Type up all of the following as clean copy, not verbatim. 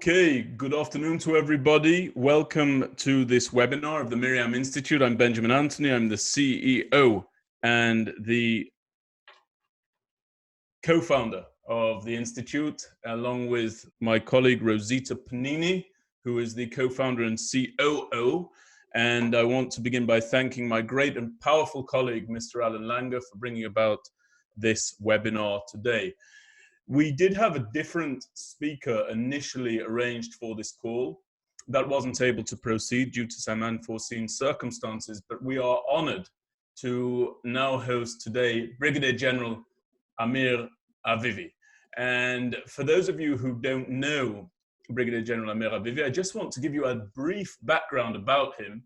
Okay, good afternoon to everybody. Welcome to this webinar of the Miriam Institute. I'm Benjamin Anthony. I'm the CEO and the co-founder of the Institute, along with my colleague Rosita Panini, who is the co-founder and COO. And I want to begin by thanking my great and powerful colleague, Mr. Alan Langer, for bringing about this webinar today. We did have a different speaker initially arranged for this call. That wasn't able to proceed due to some unforeseen circumstances, but we are honored to now host today Brigadier General Amir Avivi. And for those of you who don't know Brigadier General Amir Avivi, I just want to give you a brief background about him,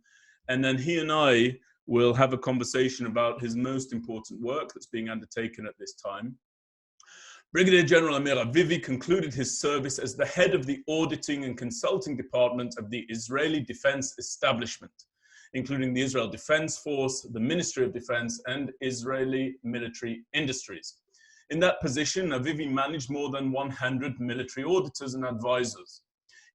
and then he and I will have a conversation about his most important work that's being undertaken at this time. Brigadier General Amir Avivi concluded his service as the head of the auditing and consulting department of the Israeli Defense Establishment, including the Israel Defense Force, the Ministry of Defense, and Israeli military industries. In that position, Avivi managed more than 100 military auditors and advisors.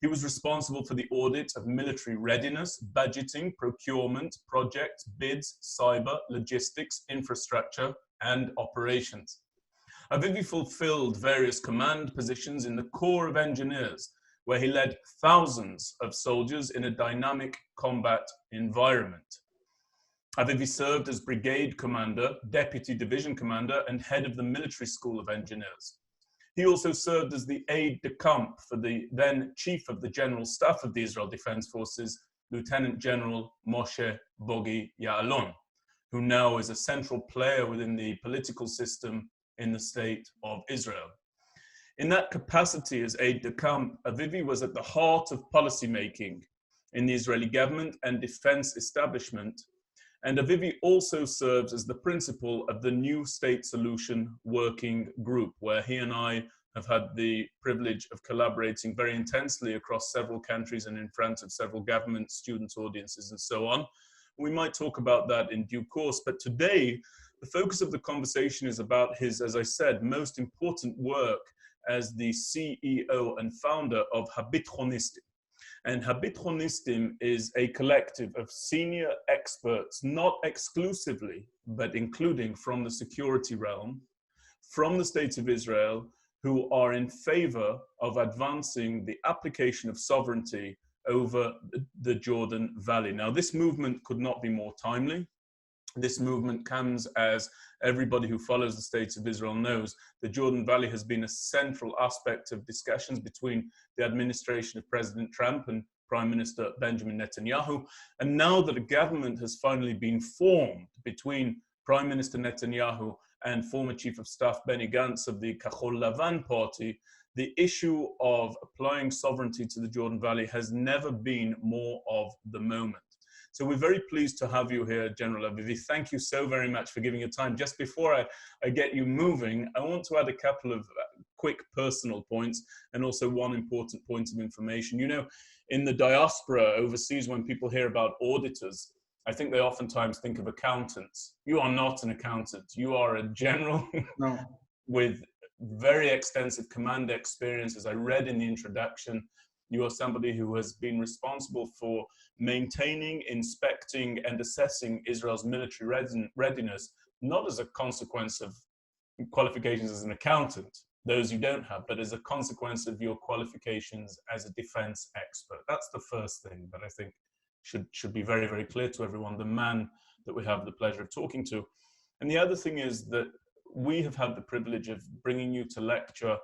He was responsible for the audit of military readiness, budgeting, procurement, projects, bids, cyber, logistics, infrastructure, and operations. Avivi fulfilled various command positions in the Corps of Engineers, where he led thousands of soldiers in a dynamic combat environment. Avivi served as brigade commander, deputy division commander, and head of the military school of engineers. He also served as the aide-de-camp for the then chief of the general staff of the Israel Defense Forces, Lieutenant General Moshe Bogi Ya'alon, who now is a central player within the political system in the state of Israel. In that capacity as aide-de-camp, Avivi was at the heart of policymaking in the Israeli government and defense establishment, and Avivi also serves as the principal of the New State Solution Working Group, where he and I have had the privilege of collaborating very intensely across several countries and in front of several governments, students, audiences, and so on. We might talk about that in due course, but today, the focus of the conversation is about his, as I said, most important work as the CEO and founder of HABITHONISTIM. And HABITHONISTIM is a collective of senior experts, not exclusively, but including from the security realm, from the State of Israel, who are in favor of advancing the application of sovereignty over the Jordan Valley. Now, this movement could not be more timely. This movement comes, as everybody who follows the State of Israel knows, the Jordan Valley has been a central aspect of discussions between the administration of President Trump and Prime Minister Benjamin Netanyahu. And now that a government has finally been formed between Prime Minister Netanyahu and former Chief of Staff Benny Gantz of the Kahol Lavan party, the issue of applying sovereignty to the Jordan Valley has never been more of the moment. So we're very pleased to have you here, General Avivi. Thank you so very much for giving your time. Just before I get you moving, I want to add a couple of quick personal points and also one important point of information. You know, in the diaspora overseas, when people hear about auditors, I think they oftentimes think of accountants. You are not an accountant. You are a general with very extensive command experience. As I read in the introduction, you are somebody who has been responsible for maintaining, inspecting, and assessing Israel's military readiness, not as a consequence of qualifications as an accountant, those you don't have, but as a consequence of your qualifications as a defense expert. That's the first thing that I think should be very, very clear to everyone, the man that we have the pleasure of talking to. And the other thing is that we have had the privilege of bringing you to lecture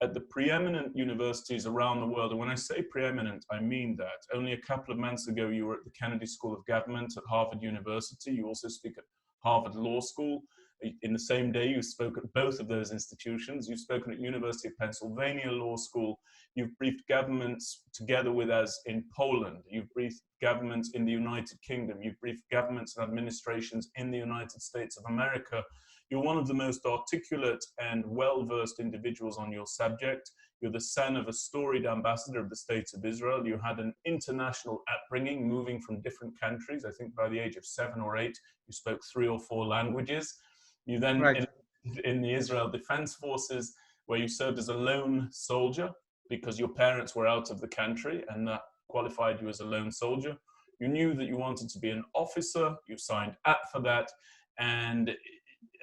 at the preeminent universities around the world. And when I say preeminent, I mean that. Only a couple of months ago, you were at the Kennedy School of Government at Harvard University. You also speak at Harvard Law School. In the same day, you spoke at both of those institutions. You've spoken at University of Pennsylvania Law School. You've briefed governments together with us in Poland. You've briefed governments in the United Kingdom. You've briefed governments and administrations in the United States of America. You're one of the most articulate and well-versed individuals on your subject. You're the son of a storied ambassador of the State of Israel. You had an international upbringing, moving from different countries. I think by the age of 7 or 8, you spoke 3 or 4 languages. You then, in the Israel Defense Forces, where you served as a lone soldier because your parents were out of the country and that qualified you as a lone soldier. You knew that you wanted to be an officer, you signed up for that, and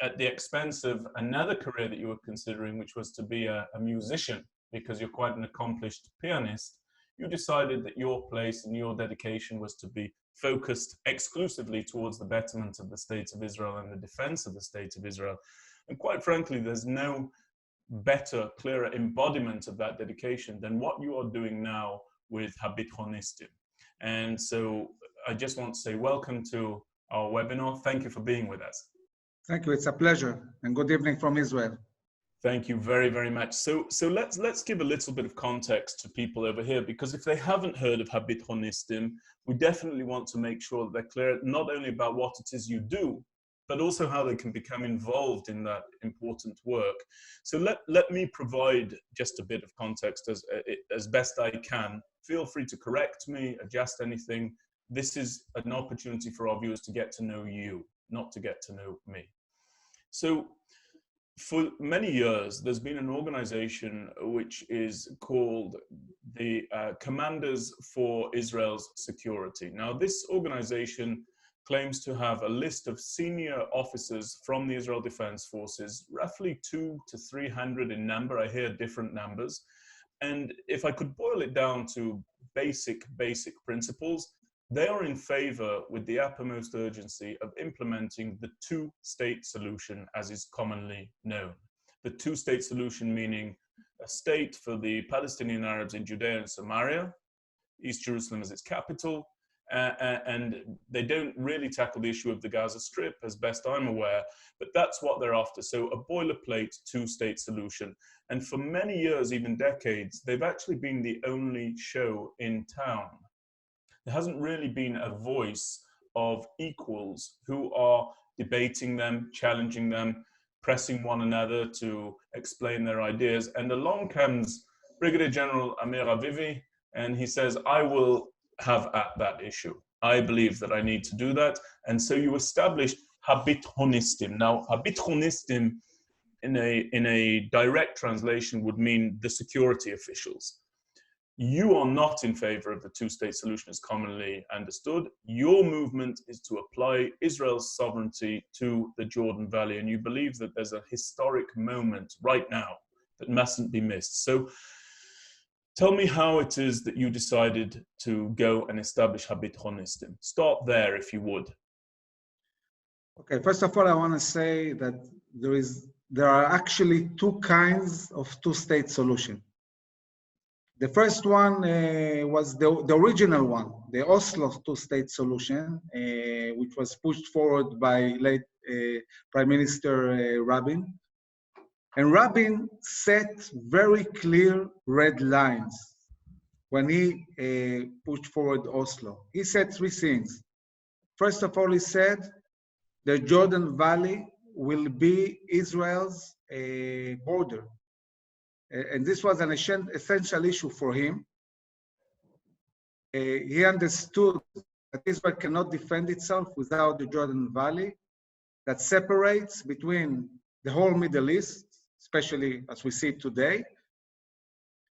at the expense of another career that you were considering, which was to be a musician, because you're quite an accomplished pianist, you decided that your place and your dedication was to be focused exclusively towards the betterment of the State of Israel and the defense of the State of Israel. And quite frankly, there's no better, clearer embodiment of that dedication than what you are doing now with HABITHONISTIM. And so I just want to say welcome to our webinar. Thank you for being with us. Thank you. It's a pleasure. And good evening from Israel. Thank you very, very much. So let's give a little bit of context to people over here, because if they haven't heard of HABITHONISTIM, we definitely want to make sure that they're clear not only about what it is you do, but also how they can become involved in that important work. So let me provide just a bit of context as best I can. Feel free to correct me, adjust anything. This is an opportunity for our viewers to get to know you, not to get to know me. So for many years, there's been an organization which is called the Commanders for Israel's Security. Now, this organization claims to have a list of senior officers from the Israel Defense Forces, roughly 200 to 300 in number. I hear different numbers. And if I could boil it down to basic principles, they are in favor with the uppermost urgency of implementing the two-state solution as is commonly known. The two-state solution meaning a state for the Palestinian Arabs in Judea and Samaria, East Jerusalem as its capital, and they don't really tackle the issue of the Gaza Strip as best I'm aware, but that's what they're after. So a boilerplate two-state solution. And for many years, even decades, they've actually been the only show in town. There hasn't really been a voice of equals who are debating them, challenging them, pressing one another to explain their ideas. And along comes Brigadier General Amir Avivi, and he says, I will have at that issue. I believe that I need to do that. And so you established HABITHONISTIM. Now, HABITHONISTIM in a direct translation would mean the security officials. You are not in favor of the two-state solution as commonly understood. Your movement is to apply Israel's sovereignty to the Jordan Valley, and you believe that there's a historic moment right now that mustn't be missed. So tell me how it is that you decided to go and establish HABITHONISTIM. Start there, if you would. Okay, first of all, I want to say that there are actually two kinds of two-state solution. The first one was the original one, the Oslo two-state solution, which was pushed forward by late Prime Minister Rabin. And Rabin set very clear red lines when he pushed forward Oslo. He said three things. First of all, he said the Jordan Valley will be Israel's border. And this was an essential issue for him. He understood that Israel cannot defend itself without the Jordan Valley that separates between the whole Middle East, especially as we see it today,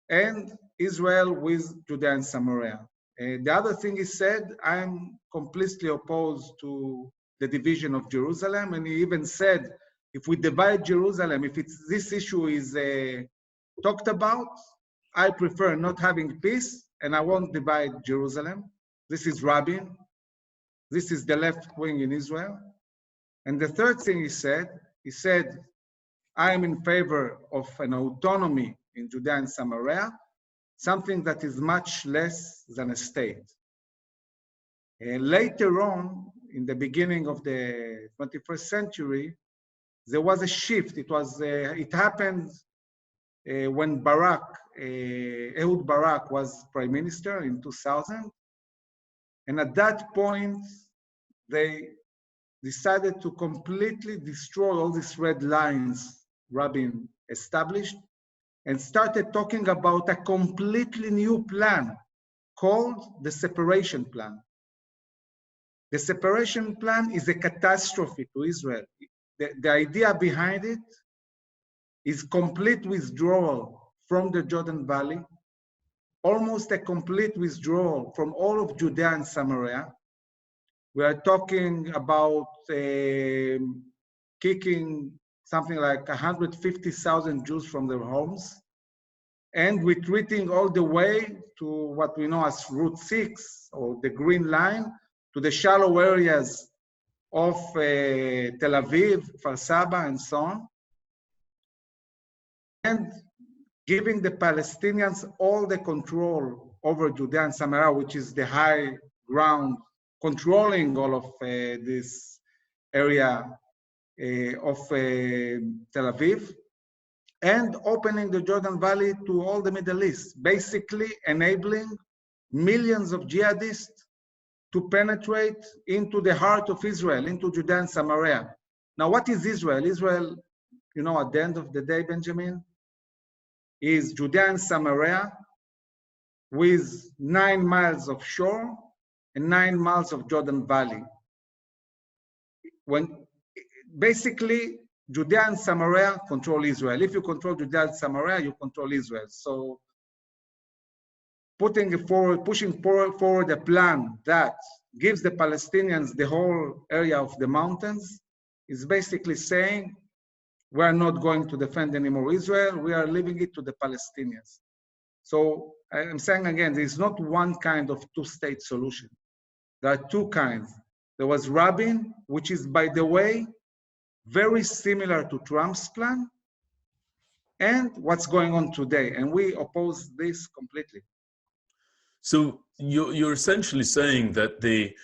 and Israel with Judea and Samaria. The other thing he said, I'm completely opposed to the division of Jerusalem. And he even said, if we divide Jerusalem, if this issue is talked about, I prefer not having peace, and I won't divide Jerusalem. This is Rabin. This is the left wing in Israel. And the third thing he said, I am in favor of an autonomy in Judea and Samaria, something that is much less than a state. Later on, in the beginning of the 21st century, there was a shift. It happened when Ehud Barak was prime minister in 2000. And at that point, they decided to completely destroy all these red lines Rabin established and started talking about a completely new plan called the separation plan. The separation plan is a catastrophe to Israel. The idea behind it is complete withdrawal from the Jordan Valley, almost a complete withdrawal from all of Judea and Samaria. We are talking about kicking something like 150,000 Jews from their homes and retreating all the way to what we know as Route 6 or the Green Line, to the shallow areas of Tel Aviv, Kfar Saba, and so on. And giving the Palestinians all the control over Judea and Samaria, which is the high ground, controlling all of this area of Tel Aviv, and opening the Jordan Valley to all the Middle East, basically enabling millions of jihadists to penetrate into the heart of Israel, into Judea and Samaria. Now, what is Israel? Israel, you know, at the end of the day, Benjamin, is Judea and Samaria with 9 miles of shore and 9 miles of Jordan Valley. When basically Judea and Samaria control Israel. If you control Judea and Samaria, you control Israel. So pushing forward a plan that gives the Palestinians the whole area of the mountains is basically saying, we are not going to defend anymore Israel, we are leaving it to the Palestinians. So I'm saying again, there is not one kind of two-state solution. There are two kinds. There was Rabin, which is, by the way, very similar to Trump's plan, and what's going on today. And we oppose this completely. So you're essentially saying that the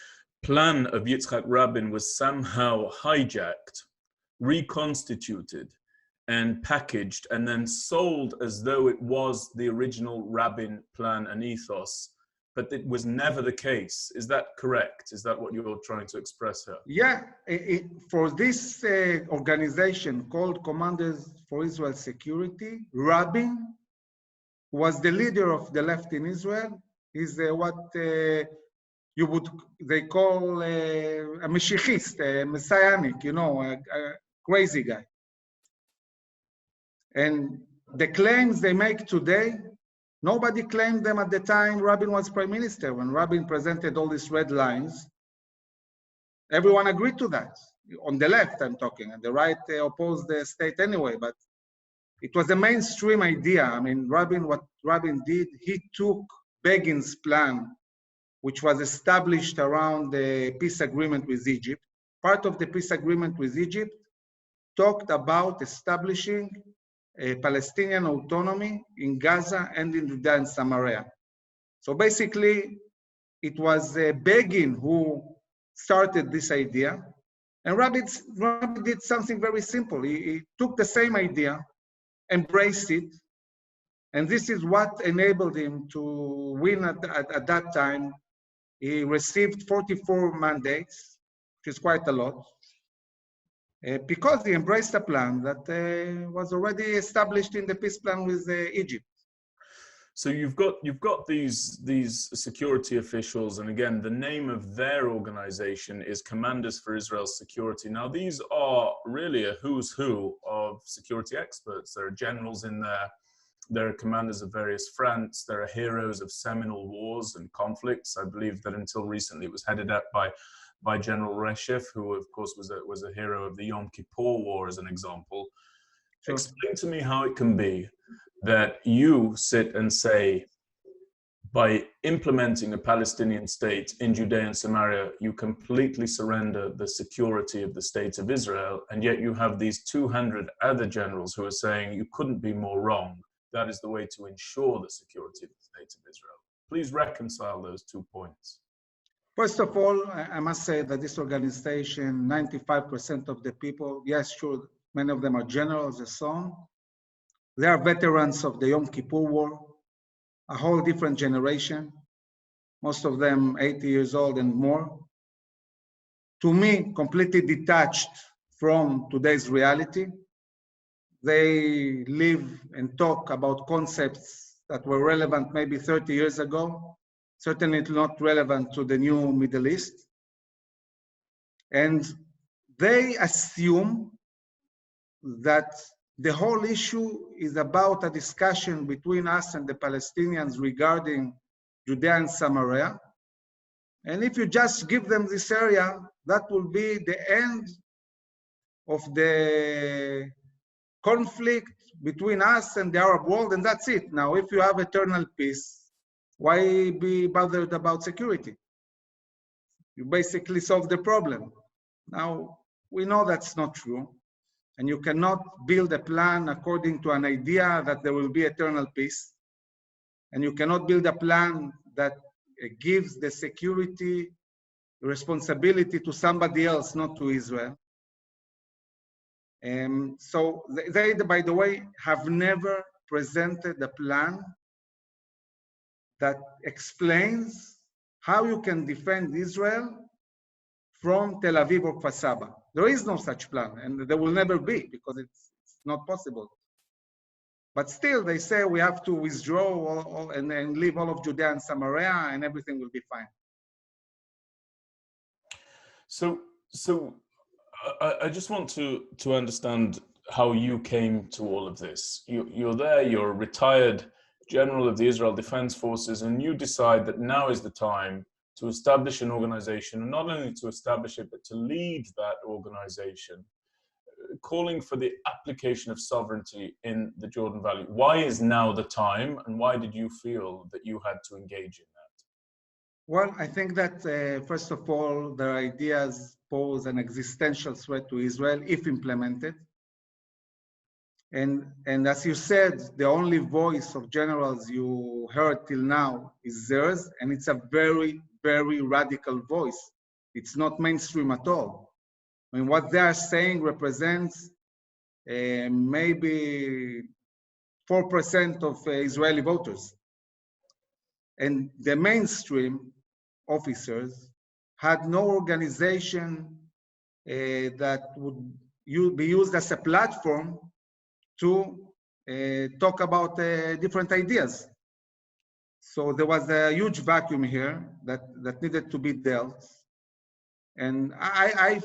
plan of Yitzhak Rabin was somehow hijacked, reconstituted, and packaged, and then sold as though it was the original Rabin plan and ethos, but it was never the case. Is that correct? Is that what you're trying to express here? Yeah, for this organization called Commanders for Israel Security, Rabin was the leader of the left in Israel. He's what they call a Mashiachist, a messianic, you know, a crazy guy. And the claims they make today, nobody claimed them at the time Rabin was prime minister. When Rabin presented all these red lines, everyone agreed to that. On the left, I'm talking, and the right opposed the state anyway, but it was a mainstream idea. I mean, what Rabin did, he took Begin's plan, which was established around the peace agreement with Egypt. Part of the peace agreement with Egypt talked about establishing a Palestinian autonomy in Gaza and in Judea and Samaria. So basically, it was Begin who started this idea. And Rabin did something very simple. He took the same idea, embraced it, and this is what enabled him to win at that time. He received 44 mandates, which is quite a lot, because he embraced a plan that was already established in the peace plan with Egypt. So you've got these security officials, and again, the name of their organization is Commanders for Israel's Security. Now, these are really a who's who of security experts. There are generals in there. There are commanders of various fronts. There are heroes of seminal wars and conflicts. I believe that until recently it was headed up by General Reshef, who of course was a hero of the Yom Kippur War, as an example. Sure. Explain to me how it can be that you sit and say, by implementing a Palestinian state in Judea and Samaria, you completely surrender the security of the state of Israel, and yet you have these 200 other generals who are saying you couldn't be more wrong. That is the way to ensure the security of the state of Israel. Please reconcile those 2 points. First of all, I must say that this organization, 95% of the people, yes, sure, many of them are generals and so on. They are veterans of the Yom Kippur War, a whole different generation, most of them 80 years old and more. To me, completely detached from today's reality. They live and talk about concepts that were relevant maybe 30 years ago, certainly not relevant to the new Middle East. And they assume that the whole issue is about a discussion between us and the Palestinians regarding Judea and Samaria. And if you just give them this area, that will be the end of the conflict between us and the Arab world, and that's it. Now, if you have eternal peace, why be bothered about security? You basically solve the problem. Now, we know that's not true, and you cannot build a plan according to an idea that there will be eternal peace, and you cannot build a plan that gives the security responsibility to somebody else, not to Israel. So they, by the way, have never presented a plan that explains how you can defend Israel from Tel Aviv or Kfar Saba. There is no such plan, and there will never be, because it's not possible. But still, they say we have to withdraw and leave all of Judea and Samaria, and everything will be fine. So I just want to understand how you came to all of this. You're there, you're a retired general of the Israel Defense Forces, and you decide that now is the time to establish an organization, and not only to establish it, but to lead that organization, calling for the application of sovereignty in the Jordan Valley. Why is now the time, and why did you feel that you had to engage in that? Well, I think that, first of all, their ideas pose an existential threat to Israel if implemented. And as you said, the only voice of generals you heard till now is theirs, and it's a very, very radical voice. It's not mainstream at all. I mean, what they are saying represents maybe 4% of Israeli voters. And the mainstream officers had no organization that would be used as a platform to talk about different ideas. So there was a huge vacuum here that needed to be dealt. And I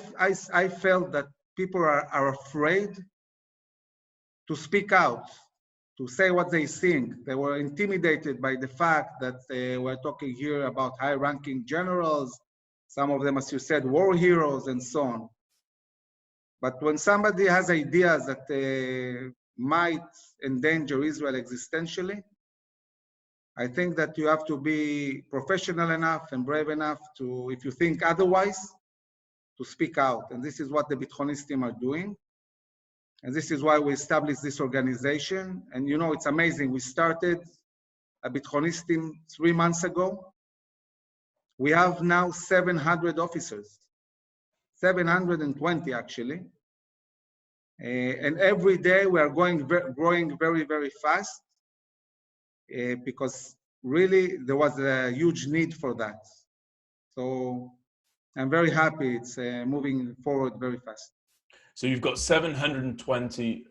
felt that people are afraid to speak out, to say what they think. They were intimidated by the fact that we're talking here about high-ranking generals, some of them, as you said, war heroes, and so on. But when somebody has ideas that might endanger Israel existentially, I think that you have to be professional enough and brave enough to, if you think otherwise, to speak out. And this is what the HABITHONISTIM are doing. And this is why we established this organization. And you know, it's amazing. We started HABITHONISTIM 3 months ago. We have now 700 officers, 720 actually. And every day we are growing very, very fast because really there was a huge need for that. So I'm very happy it's moving forward very fast. So you've got 720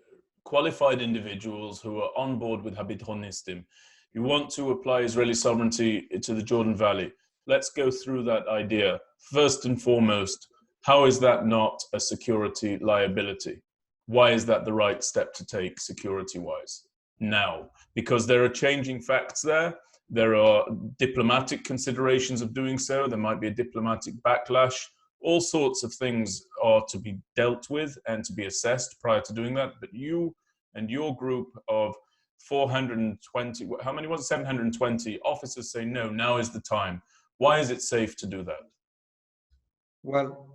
qualified individuals who are on board with HABITHONISTIM. You want to apply Israeli sovereignty to the Jordan Valley. Let's go through that idea. First and foremost, how is that not a security liability? Why is that the right step to take security-wise now? Because there are changing facts there. There are diplomatic considerations of doing so. There might be a diplomatic backlash. All sorts of things are to be dealt with and to be assessed prior to doing that. But you and your group of 420, how many was it? 720 officers say, no, now is the time. Why is it safe to do that? Well,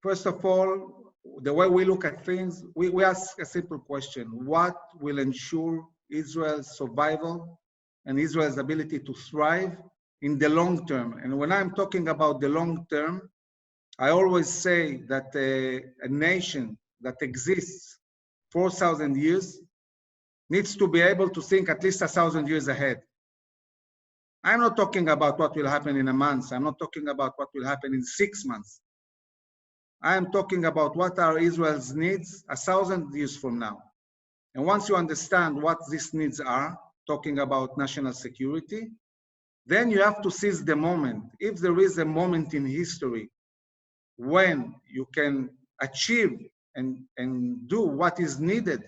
first of all, the way we look at things, we ask a simple question. What will ensure Israel's survival and Israel's ability to thrive in the long term? And when I'm talking about the long term, I always say that a nation that exists 4,000 years needs to be able to think at least 1,000 years ahead. I'm not talking about what will happen in a month. I'm not talking about what will happen in 6 months. I am talking about what are Israel's needs 1,000 years from now. And once you understand what these needs are, talking about national security, then you have to seize the moment. If there is a moment in history when you can achieve and do what is needed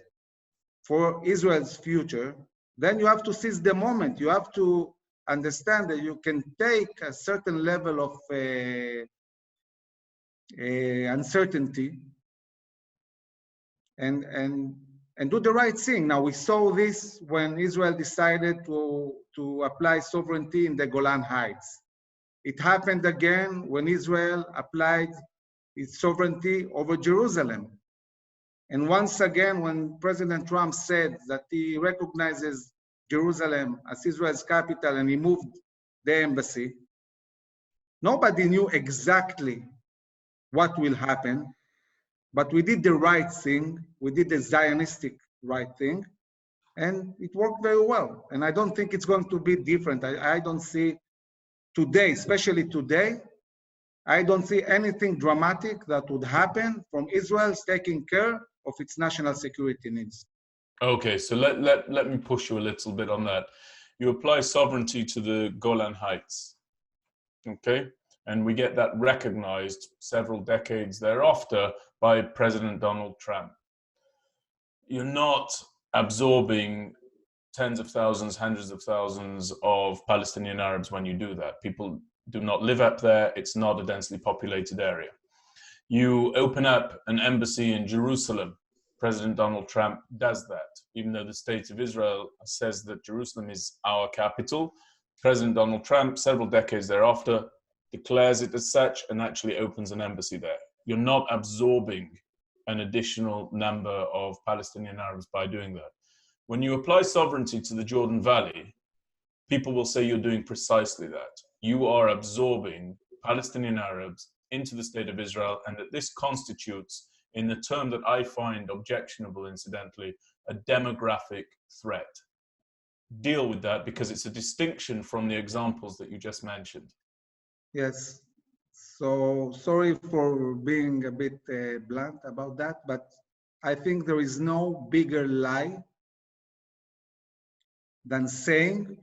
for Israel's future, then you have to seize the moment. You have to understand that you can take a certain level of uncertainty and do the right thing. Now, we saw this when Israel decided to apply sovereignty in the Golan Heights. It happened again when Israel applied its sovereignty over Jerusalem. And once again, when President Trump said that he recognizes Jerusalem as Israel's capital and he moved the embassy, nobody knew exactly what will happen, but we did the right thing. We did the Zionistic right thing, and it worked very well. And I don't think it's going to be different. I don't see today, especially today, I don't see anything dramatic that would happen from Israel's taking care of its national security needs. Okay, so let me push you a little bit on that. You apply sovereignty to the Golan Heights, okay? And we get that recognized several decades thereafter by President Donald Trump. You're not absorbing tens of thousands, hundreds of thousands of Palestinian Arabs when you do that. People do not live up there. It's not a densely populated area. You open up an embassy in Jerusalem. President Donald Trump does that. Even though the state of Israel says that Jerusalem is our capital, President Donald Trump, several decades thereafter, declares it as such and actually opens an embassy there. You're not absorbing an additional number of Palestinian Arabs by doing that. When you apply sovereignty to the Jordan Valley, people will say you're doing precisely that. You are absorbing Palestinian Arabs into the state of Israel, and that this constitutes, in the term that I find objectionable, incidentally, a demographic threat. Deal with that, because it's a distinction from the examples that you just mentioned. Yes. So sorry for being a bit blunt about that, but I think there is no bigger lie than saying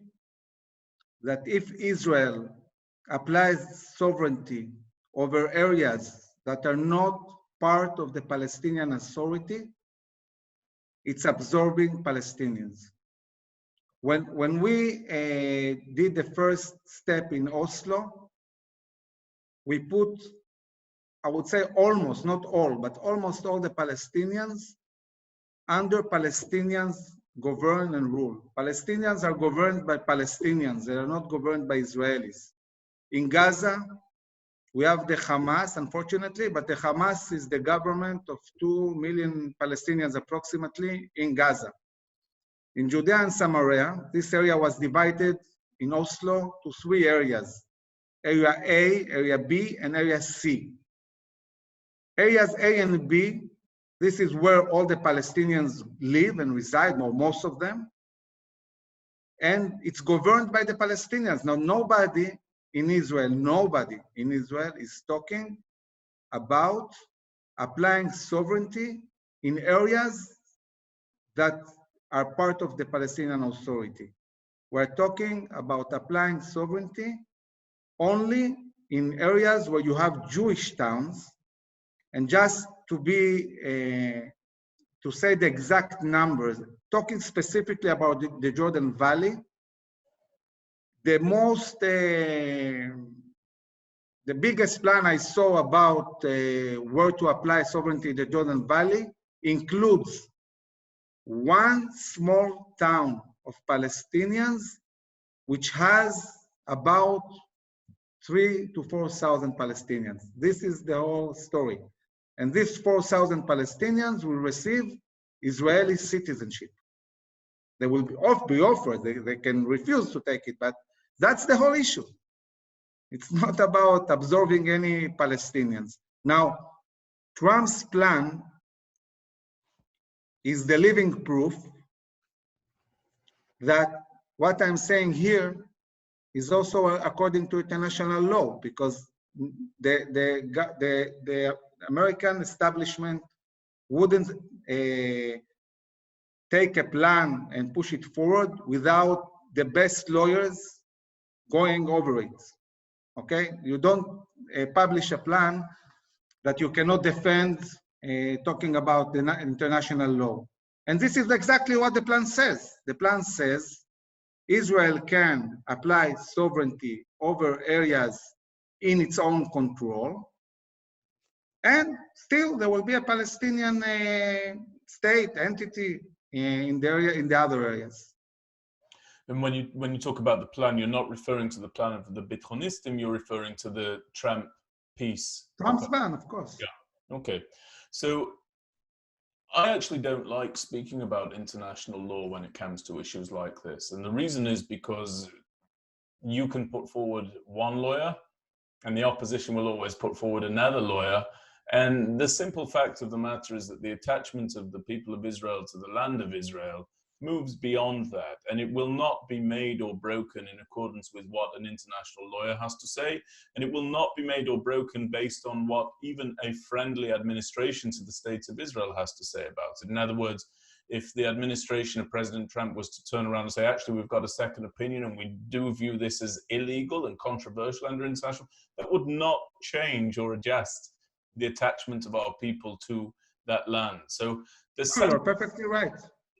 that if Israel applies sovereignty over areas that are not part of the Palestinian Authority, it's absorbing Palestinians. When we did the first step in Oslo, we put, I would say almost, not all, but almost all the Palestinians under Palestinians govern and rule. Palestinians are governed by Palestinians. They are not governed by Israelis. In Gaza, we have the Hamas, unfortunately, but the Hamas is the government of 2 million Palestinians approximately in Gaza. In Judea and Samaria, this area was divided in Oslo to 3 areas: Area A, Area B, and Area C. Areas A and B, this is where all the Palestinians live and reside, or most of them. And it's governed by the Palestinians. Now, nobody in Israel is talking about applying sovereignty in areas that are part of the Palestinian Authority. We're talking about applying sovereignty only in areas where you have Jewish towns. And just to say the exact numbers, talking specifically about the Jordan Valley, the biggest plan I saw about where to apply sovereignty in the Jordan Valley includes one small town of Palestinians, which has about 3,000 to 4,000 Palestinians. This is the whole story. And these 4,000 Palestinians will receive Israeli citizenship. They will be offered, they can refuse to take it, but that's the whole issue. It's not about absorbing any Palestinians. Now, Trump's plan is the living proof that what I'm saying here is also according to international law, because the American establishment wouldn't take a plan and push it forward without the best lawyers going over it. Okay, you don't publish a plan that you cannot defend talking about the international law. And this is exactly what the plan says. The plan says Israel can apply sovereignty over areas in its own control, and still there will be a Palestinian state entity in the area, in the other areas. And when you talk about the plan, you're not referring to the plan of the HABITHONISTIM, you're referring to the Trump peace. Trump's ban, of course. Yeah. Okay. So I actually don't like speaking about international law when it comes to issues like this. And the reason is because you can put forward one lawyer and the opposition will always put forward another lawyer. And the simple fact of the matter is that the attachment of the people of Israel to the land of Israel moves beyond that, and it will not be made or broken in accordance with what an international lawyer has to say, and it will not be made or broken based on what even a friendly administration to the state of Israel has to say about it. In other words, if the administration of President Trump was to turn around and say, actually, we've got a second opinion and we do view this as illegal and controversial under international, that would not change or adjust the attachment of our people to that land. So there's you're perfectly right.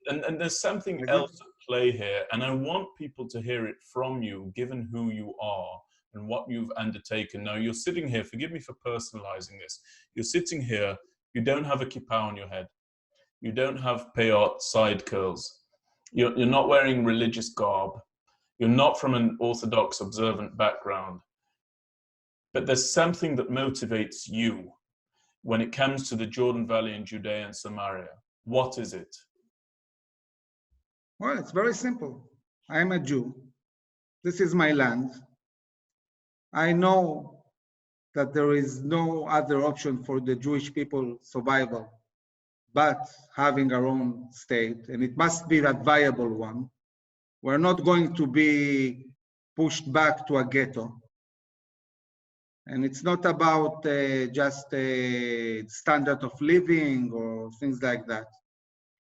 And there's something else at play here, and I want people to hear it from you, given who you are and what you've undertaken. Now, you're sitting here, forgive me for personalizing this, you're sitting here, you don't have a kippah on your head, you don't have peyot, side curls, you're not wearing religious garb, you're not from an Orthodox observant background, but there's something that motivates you when it comes to the Jordan Valley and Judea and Samaria. What is it? Well, it's very simple. I'm a Jew. This is my land. I know that there is no other option for the Jewish people survival but having our own state, and it must be that viable one. We're not going to be pushed back to a ghetto. And it's not about just a standard of living or things like that.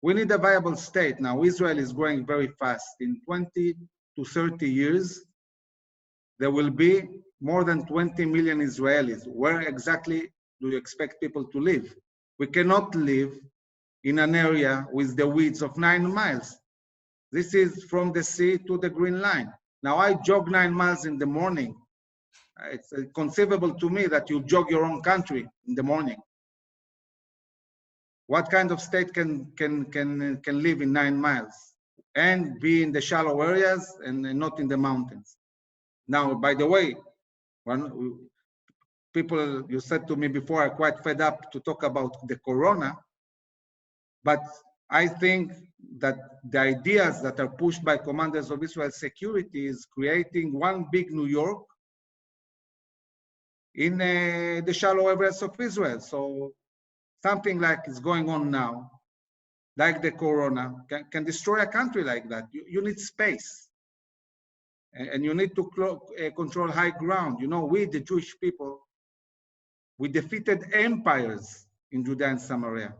We need a viable state. Now, Israel is growing very fast. In 20 to 30 years, there will be more than 20 million Israelis. Where exactly do you expect people to live? We cannot live in an area with the width of 9 miles. This is from the sea to the Green Line. Now, I jog 9 miles in the morning. It's conceivable to me that you jog your own country in the morning. What kind of state can live in 9 miles and be in the shallow areas and not in the mountains? Now, by the way, people, you said to me before, are quite fed up to talk about the corona, but I think that the ideas that are pushed by commanders of Israel security is creating one big New York in the shallow areas of Israel. So something like is going on now, like the corona, can destroy a country like that. You need space. And you need to control high ground. You know, we, the Jewish people, we defeated empires in Judea and Samaria.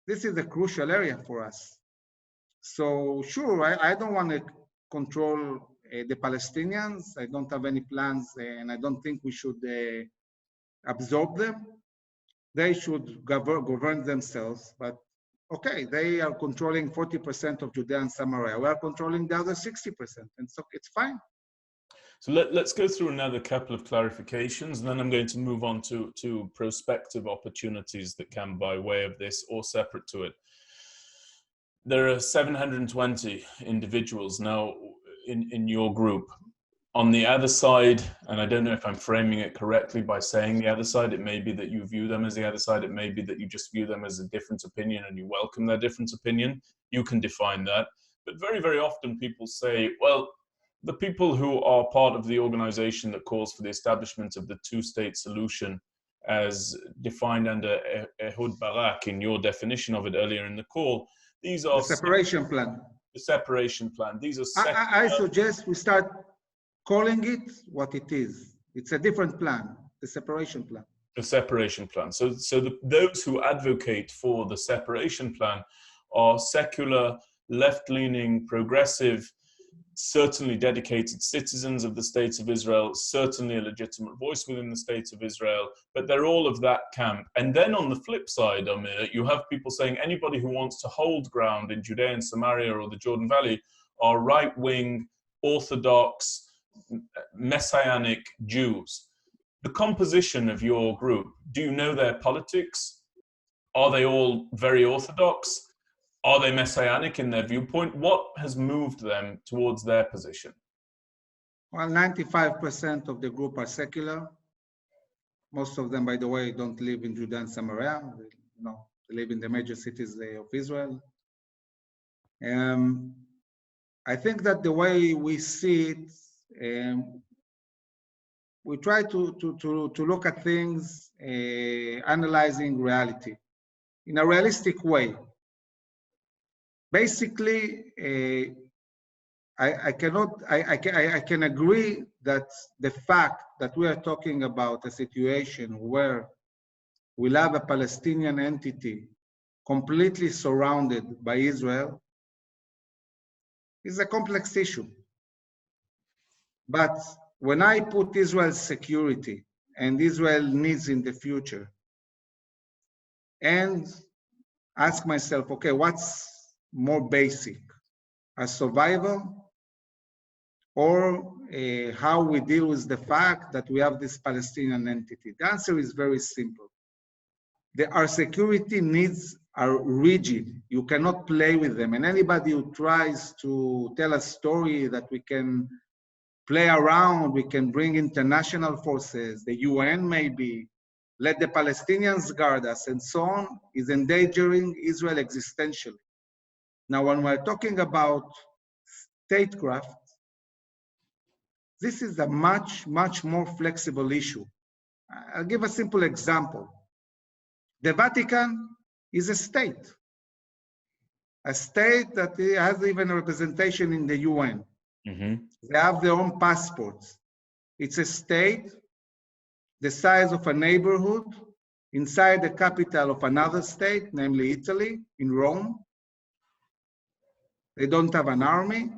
This is a crucial area for us. So sure, I don't want to control the Palestinians. I don't have any plans, and I don't think we should absorb them. They should govern themselves, but okay, they are controlling 40% of Judea and Samaria. We are controlling the other 60%, and so it's fine. So let's go through another couple of clarifications, and then I'm going to move on to prospective opportunities that come by way of this or separate to it. There are 720 individuals now in your group. On the other side, and I don't know if I'm framing it correctly by saying the other side, it may be that you view them as the other side, it may be that you just view them as a different opinion and you welcome their different opinion. You can define that. But very, very often people say, well, the people who are part of the organization that calls for the establishment of the two-state solution as defined under Ehud Barak in your definition of it earlier in the call, these are... The separation plan. The separation plan. These are... I suggest we start calling it what it is. It's a different plan, the separation plan. The separation plan. So those who advocate for the separation plan are secular, left-leaning, progressive certainly dedicated citizens of the State of Israel, certainly a legitimate voice within the State of Israel, but they're all of that camp. And then on the flip side, Amir, you have people saying anybody who wants to hold ground in Judea and Samaria or the Jordan Valley are right-wing, orthodox, messianic Jews. The composition of your group, do you know their politics? Are they all very orthodox? Are they messianic in their viewpoint? What has moved them towards their position? Well, 95% of the group are secular. Most of them, by the way, don't live in Judea and Samaria. They live in the major cities of Israel. I think that the way we see it, we try to look at things, analyzing reality in a realistic way. Basically, I can agree that the fact that we are talking about a situation where we'll have a Palestinian entity completely surrounded by Israel is a complex issue. But when I put Israel's security and Israel needs in the future and ask myself, okay, what's more basic, a survival or how we deal with the fact that we have this Palestinian entity? The answer is very simple. Our security needs are rigid. You cannot play with them. And anybody who tries to tell a story that we can play around, we can bring international forces, the UN maybe, let the Palestinians guard us and so on, is endangering Israel existentially. Now, when we're talking about statecraft, this is a much more flexible issue. I'll give a simple example. The Vatican is a state that has even a representation in the UN. Mm-hmm. They have their own passports. It's a state the size of a neighborhood inside the capital of another state, namely Italy, in Rome. They don't have an army.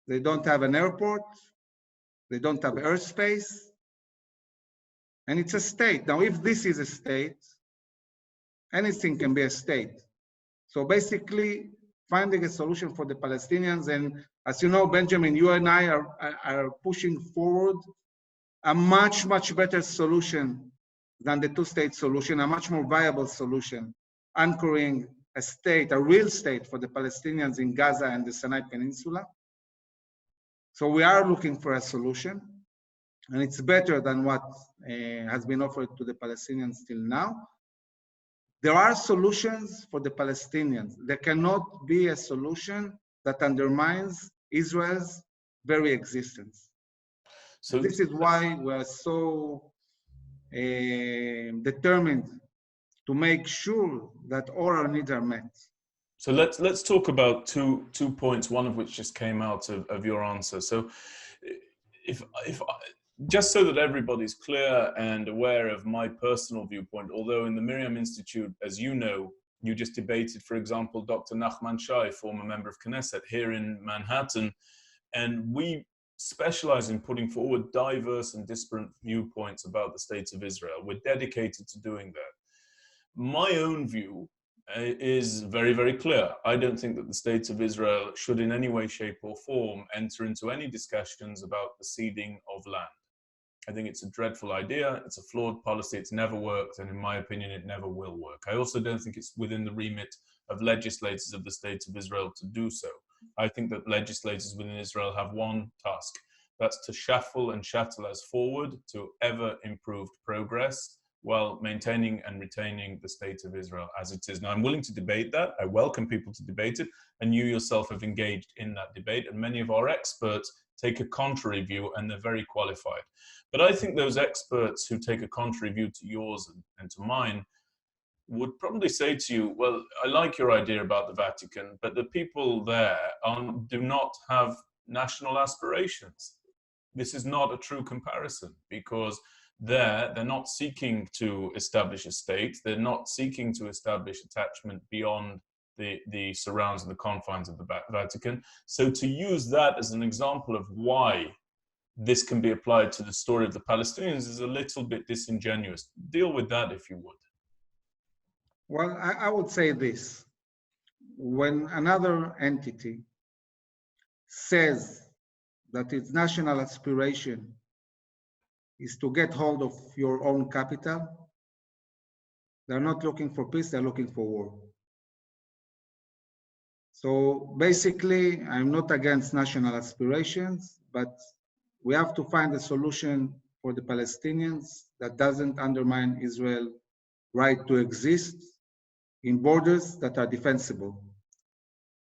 They don't have an airport. They don't have airspace. And it's a state. Now, if this is a state, anything can be a state. So basically, finding a solution for the Palestinians. And as you know, Benjamin, you and I are pushing forward a much better solution than the two-state solution, a much more viable solution, anchoring a state, a real state for the Palestinians in Gaza and the Sinai Peninsula. So we are looking for a solution, and it's better than what has been offered to the Palestinians till now. There are solutions for the Palestinians. There cannot be a solution that undermines Israel's very existence. So this is why we're so determined to make sure that all our needs are met. So let's talk about two points, one of which just came out of your answer. So if just so that everybody's clear and aware of my personal viewpoint, although in the Miriam Institute, as you know, you just debated, for example, Dr. Nachman Shai, former member of Knesset here in Manhattan, and we specialize in putting forward diverse and disparate viewpoints about the state of Israel. We're dedicated to doing that. My own view is very clear. I don't think that the state of Israel should in any way, shape or form enter into any discussions about the ceding of land. I think it's a dreadful idea. It's a flawed policy. It's never worked. And in my opinion, it never will work. I also don't think it's within the remit of legislators of the state of Israel to do so. I think that legislators within Israel have one task. That's to shuffle and shuttle us forward to ever improved progress while maintaining and retaining the state of Israel as it is. Now, I'm willing to debate that. I welcome people to debate it. And you yourself have engaged in that debate. And many of our experts take a contrary view, and they're very qualified. But I think those experts who take a contrary view to yours and to mine would probably say to you, well, I like your idea about the Vatican, but the people there do not have national aspirations. This is not a true comparison, because they're not seeking to establish a state. They're not seeking to establish attachment beyond the surrounds and the confines of the Vatican. So to use that as an example of why this can be applied to the story of the Palestinians is a little bit disingenuous. Deal with that if you would. Well, I would say this. When another entity says that its national aspiration is to get hold of your own capital, they're not looking for peace, they're looking for war. So basically, I'm not against national aspirations, but we have to find a solution for the Palestinians that doesn't undermine Israel's right to exist in borders that are defensible.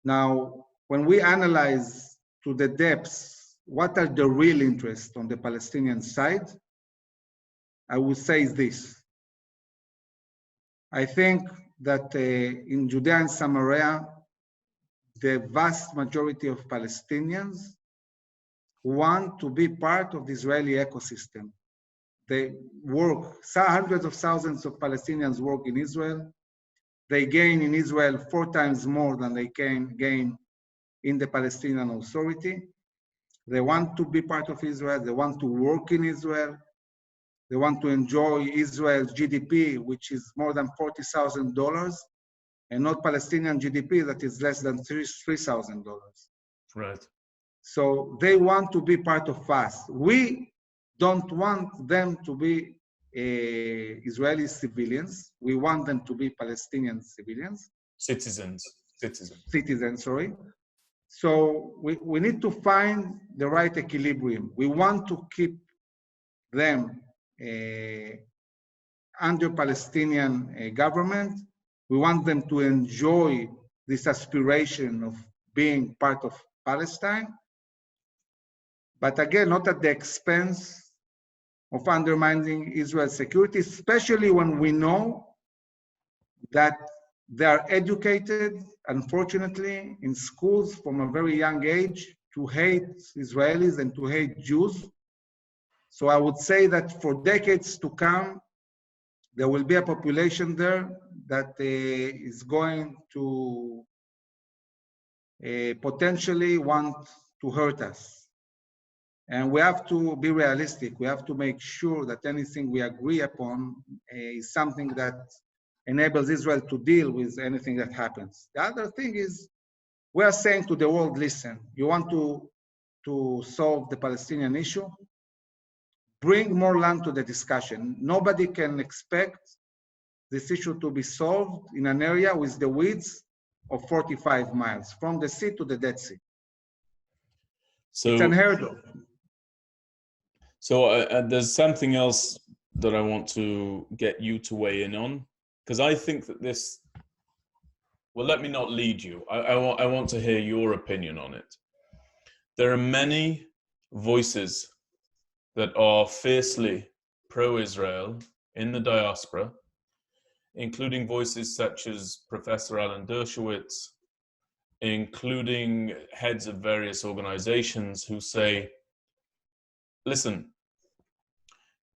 Now, when we analyze to the depths, what are the real interests on the Palestinian side, I would say this. I think that in Judea and Samaria, the vast majority of Palestinians want to be part of the Israeli ecosystem. They work, hundreds of thousands of Palestinians work in Israel. They gain in Israel 4 times more than they can gain in the Palestinian Authority. They want to be part of Israel. They want to work in Israel. They want to enjoy Israel's GDP, which is more than $40,000, and not Palestinian GDP that is less than $3,000. Right. So they want to be part of us. We don't want them to be Israeli civilians. We want them to be Palestinian civilians. Citizens, sorry. So we need to find the right equilibrium. We want to keep them under Palestinian government. We want them to enjoy this aspiration of being part of Palestine, but again, not at the expense of undermining Israel's security, especially when we know that they are educated, unfortunately, in schools from a very young age to hate Israelis and to hate Jews. So I would say that for decades to come, there will be a population there that is going to potentially want to hurt us. And we have to be realistic. We have to make sure that anything we agree upon is something that enables Israel to deal with anything that happens. The other thing is, we are saying to the world, listen, you want to solve the Palestinian issue? Bring more land to the discussion. Nobody can expect this issue to be solved in an area with the width of 45 miles, from the sea to the Dead Sea. So, it's unheard of. So there's something else that I want to get you to weigh in on, because I think that this, well, let me not lead you. I want to hear your opinion on it. There are many voices that are fiercely pro-Israel in the diaspora, including voices such as Professor Alan Dershowitz, including heads of various organizations who say, listen,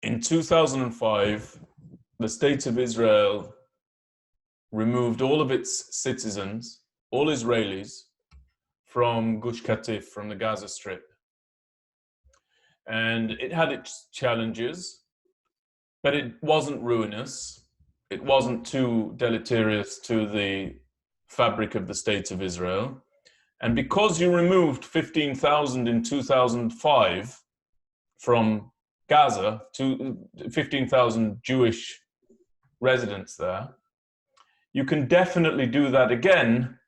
in 2005, the State of Israel removed all of its citizens, all Israelis, from Gush Katif, from the Gaza Strip. And it had its challenges, but it wasn't ruinous. It wasn't too deleterious to the fabric of the State of Israel. And because you removed 15,000 in 2005 from Gaza, to 15,000 Jewish residents there, you can definitely do that again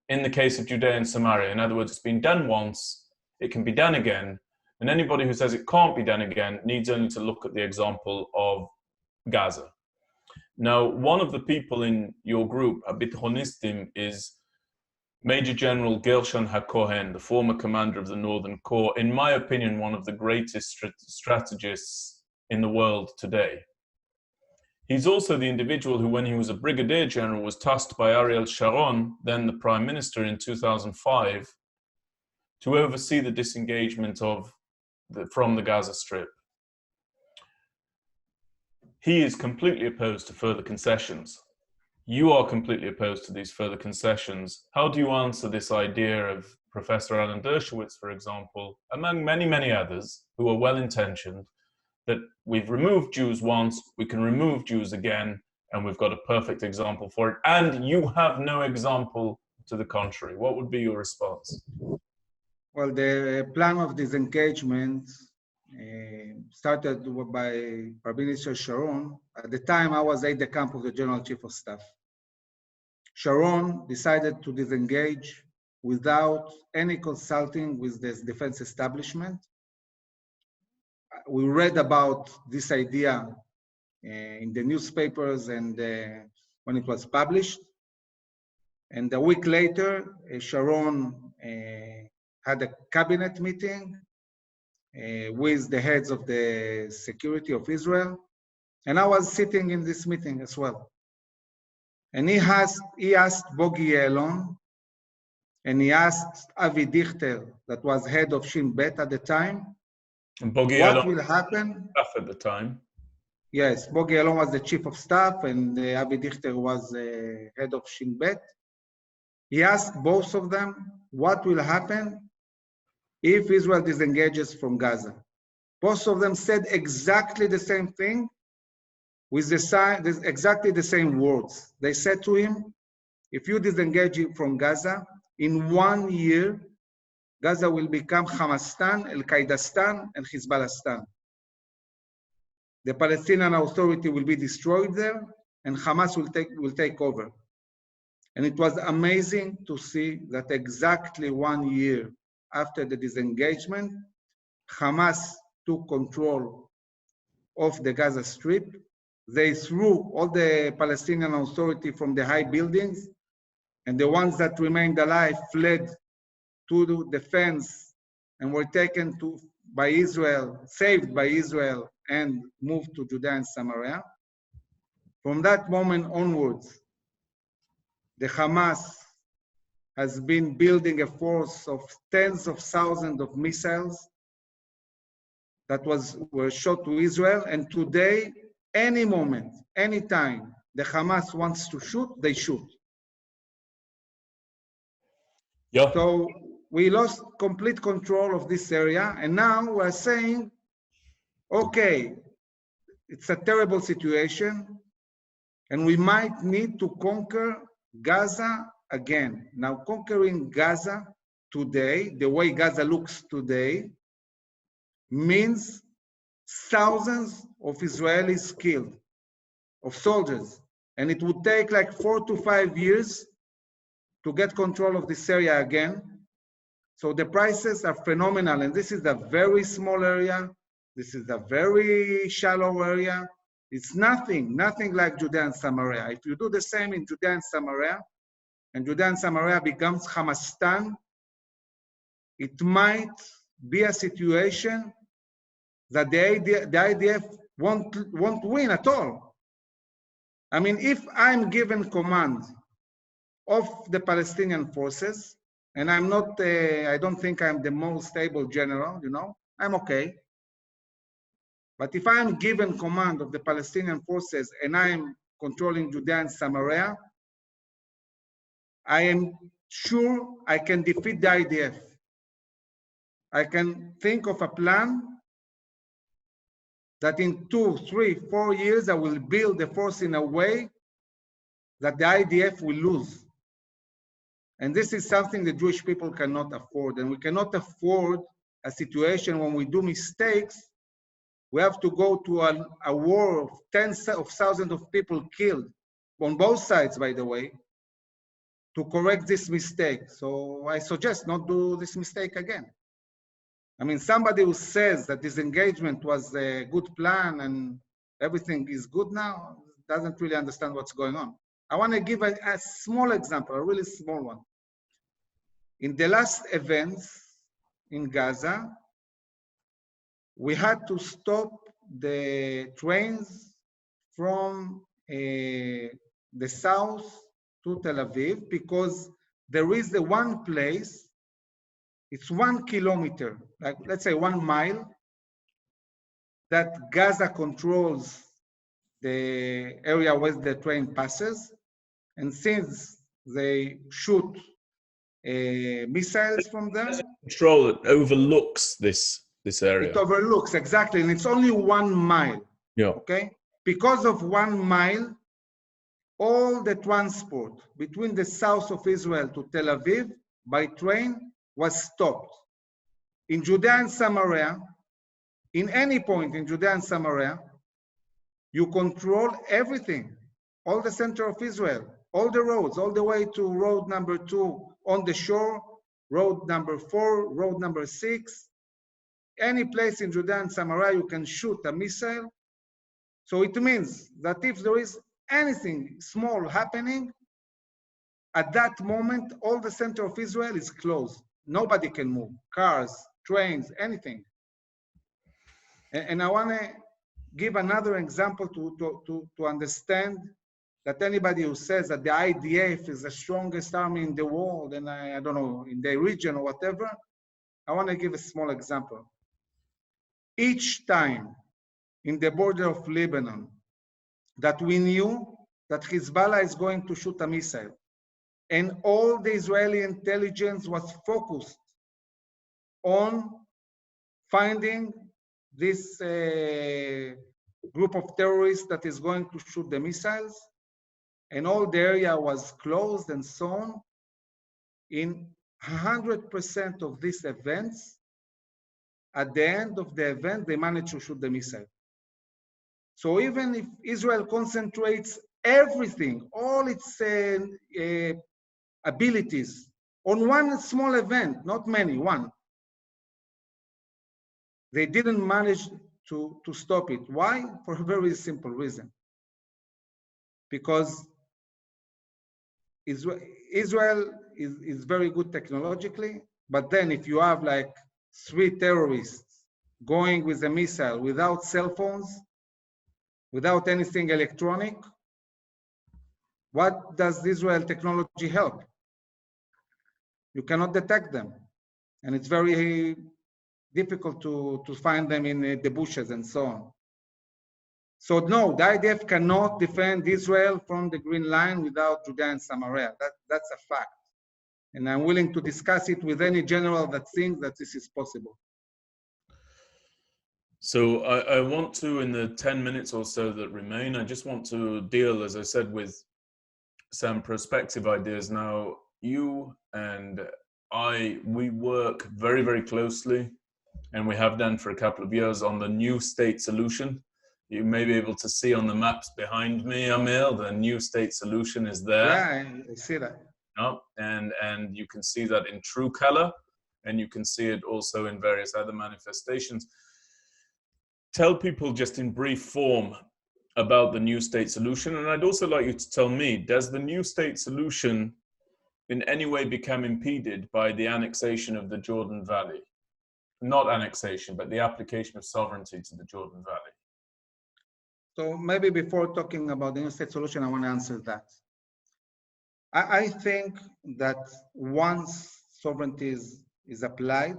in the case of Judea and Samaria. In other words, it's been done once, it can be done again. And anybody who says it can't be done again needs only to look at the example of Gaza. Now, one of the people in your group, HABITHONISTIM, is Major General Gershon HaKohen, the former commander of the Northern Corps, in my opinion, one of the greatest strategists in the world today. He's also the individual who, when he was a brigadier general, was tasked by Ariel Sharon, then the prime minister in 2005, to oversee the disengagement from the Gaza Strip. He is completely opposed to further concessions. You are completely opposed to these further concessions. How do you answer this idea of Professor Alan Dershowitz, for example, among many, many others who are well-intentioned, that we've removed Jews once, we can remove Jews again, and we've got a perfect example for it, and you have no example to the contrary? What would be your response? Well, the plan of disengagement started by Prime Minister Sharon. At the time, I was aide-de-camp of the General Chief of Staff. Sharon decided to disengage without any consulting with the defense establishment. We read about this idea in the newspapers and when it was published. And a week later, Sharon had a cabinet meeting with the heads of the security of Israel. And I was sitting in this meeting as well. And he asked Bogi Ya'alon, and he asked Avi Dichter, that was head of Shin Bet at the time, And Bogi what Ya'alon will happen? at the time. Yes, Bogi Ya'alon was the chief of staff, and Avi Dichter was head of Shin Bet. He asked both of them, what will happen if Israel disengages from Gaza? Both of them said exactly the same thing with exactly the same words. They said to him, if you disengage from Gaza, in 1 year, Gaza will become Hamastan, Al-Qaedastan, and Hezbollahstan. The Palestinian Authority will be destroyed there, and Hamas will take over. And it was amazing to see that exactly 1 year after the disengagement, Hamas took control of the Gaza Strip. They threw all the Palestinian Authority from the high buildings, and the ones that remained alive fled to the fence and were taken by Israel, saved by Israel, and moved to Judea and Samaria. From that moment onwards, the Hamas has been building a force of tens of thousands of missiles that were shot to Israel. And today, any moment, any time, the Hamas wants to shoot, they shoot. Yeah. So we lost complete control of this area. And now we're saying, okay, it's a terrible situation, and we might need to conquer Gaza again. Now, conquering Gaza today, the way Gaza looks today, means thousands of Israelis killed, of soldiers. And it would take like 4 to 5 years to get control of this area again. So the prices are phenomenal. And this is a very small area. This is a very shallow area. It's nothing like Judea and Samaria. If you do the same in Judea and Samaria becomes Hamastan, it might be a situation that the IDF won't win at all. I mean, if I'm given command of the Palestinian forces, and I'm not, I don't think I'm the most able general, you know, I'm okay. But if I'm given command of the Palestinian forces and I'm controlling Judea and Samaria, I am sure I can defeat the IDF. I can think of a plan that in 2, 3, 4 years, I will build the force in a way that the IDF will lose. And this is something the Jewish people cannot afford. And we cannot afford a situation when we do mistakes. We have to go to a war of tens of thousands of people killed on both sides, by the way, to correct this mistake. So I suggest not do this mistake again. I mean, somebody who says that this engagement was a good plan and everything is good now doesn't really understand what's going on. I want to give a small example, a really small one. In the last events in Gaza, we had to stop the trains from the south to Tel Aviv because there is the one place, it's 1 kilometer, like let's say 1 mile, that Gaza controls the area where the train passes. And since they shoot missiles from there, control it overlooks this area. it overlooks, exactly, and it's only 1 mile. Yeah. Okay? Because of 1 mile, all the transport between the south of Israel to Tel Aviv by train was stopped. In Judea and Samaria, in any point in Judea and Samaria, you control everything, all the center of Israel, all the roads, all the way to road number 2 on the shore, road number 4, road number 6. Any place in Judea and Samaria, you can shoot a missile. So it means that if there is anything small happening, at that moment, all the center of Israel is closed. Nobody can move, cars, trains, anything. And I want to give another example to understand that anybody who says that the IDF is the strongest army in the world, and I don't know, in the region or whatever, I want to give a small example. Each time in the border of Lebanon that we knew that Hezbollah is going to shoot a missile, and all the Israeli intelligence was focused on finding this group of terrorists that is going to shoot the missiles, and all the area was closed and so on. In 100% of these events, at the end of the event, they managed to shoot the missile. So even if Israel concentrates everything, all its abilities on one small event, not many, one, they didn't manage to stop it. Why? For a very simple reason. Because Israel is very good technologically, but then if you have like 3 terrorists going with a missile without cell phones, without anything electronic, what does Israel technology help? You cannot detect them. And it's very difficult to find them in the bushes and so on. So no, the IDF cannot defend Israel from the Green Line without Judea and Samaria. That's a fact. And I'm willing to discuss it with any general that thinks that this is possible. So I want to, in the 10 minutes or so that remain, I just want to deal, as I said, with some prospective ideas. Now, you and we work very, very closely, and we have done for a couple of years, on the new state solution. You may be able to see on the maps behind me, Amir, the new state solution is there. Yeah, I see that. Oh, and you can see that in true color, and you can see it also in various other manifestations. Tell people just in brief form about the new state solution. And I'd also like you to tell me, does the new state solution in any way become impeded by the annexation of the Jordan Valley? Not annexation, but the application of sovereignty to the Jordan Valley. So maybe before talking about the new state solution, I want to answer that. I think that once sovereignty is applied,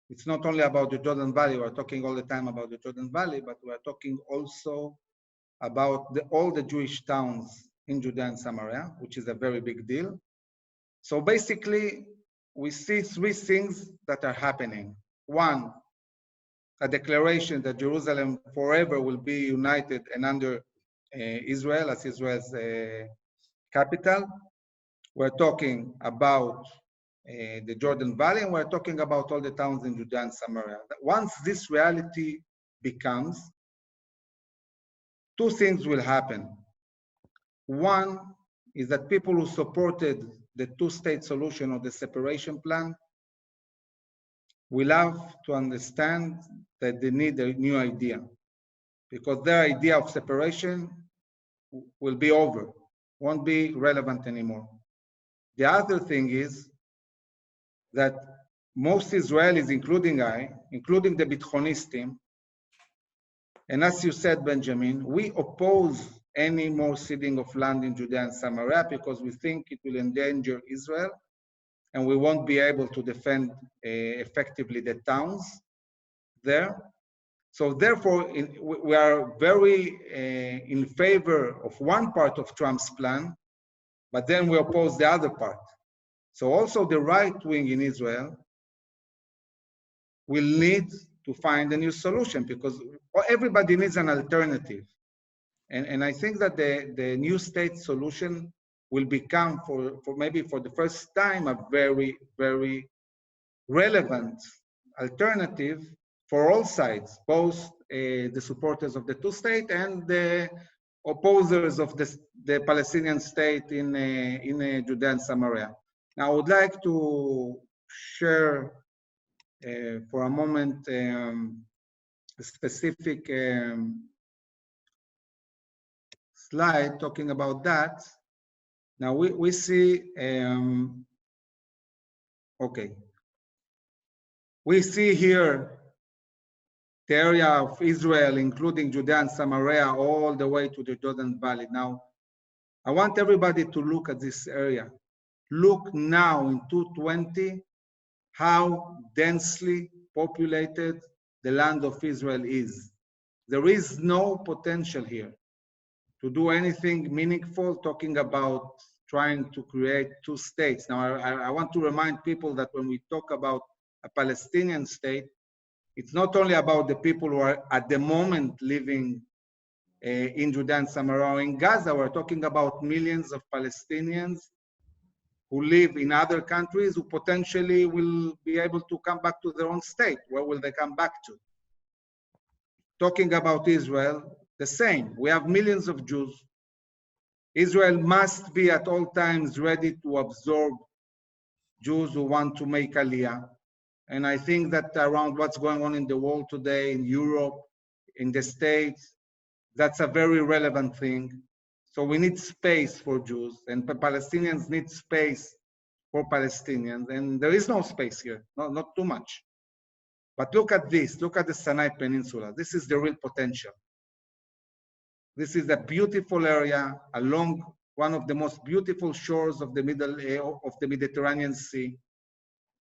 it's not only about the Jordan Valley. We're talking all the time about the Jordan Valley, but we're talking also about all the Jewish towns in Judea and Samaria, which is a very big deal. So basically, we see 3 things that are happening. One, a declaration that Jerusalem forever will be united and under Israel as Israel's capital. We're talking about the Jordan Valley, and we're talking about all the towns in Judea and Samaria. Once this reality becomes, 2 things will happen. One is that people who supported the 2-state solution or the separation plan will have to understand that they need a new idea, because their idea of separation will be over, won't be relevant anymore. The other thing is that most Israelis, including the HABITHONISTIM, and as you said, Benjamin, we oppose any more ceding of land in Judea and Samaria because we think it will endanger Israel, and we won't be able to defend effectively the towns there. So therefore, we are very in favor of one part of Trump's plan, but then we oppose the other part. So also the right wing in Israel will need to find a new solution because everybody needs an alternative. And I think that the new state solution will become for maybe for the first time a very, very relevant alternative for all sides, both the supporters of the two-state and the opposers of the Palestinian state in Judea and Samaria. Now, I would like to share for a moment a specific slide talking about that. Now we see, okay. We see here the area of Israel, including Judea and Samaria, all the way to the Jordan Valley. Now, I want everybody to look at this area. Look now in 2020, how densely populated the land of Israel is. There is no potential here to do anything meaningful, talking about trying to create two states. Now, I want to remind people that when we talk about a Palestinian state, it's not only about the people who are at the moment living in Judea and Samaria or in Gaza. We're talking about millions of Palestinians who live in other countries who potentially will be able to come back to their own state. Where will they come back to? Talking about Israel, the same. We have millions of Jews. Israel must be at all times ready to absorb Jews who want to make Aliyah. And I think that around what's going on in the world today, in Europe, in the States, that's a very relevant thing. So we need space for Jews, and Palestinians need space for Palestinians. And there is no space here, not too much. But look at this, look at the Sinai Peninsula. This is the real potential. This is a beautiful area along one of the most beautiful shores of the Mediterranean Sea.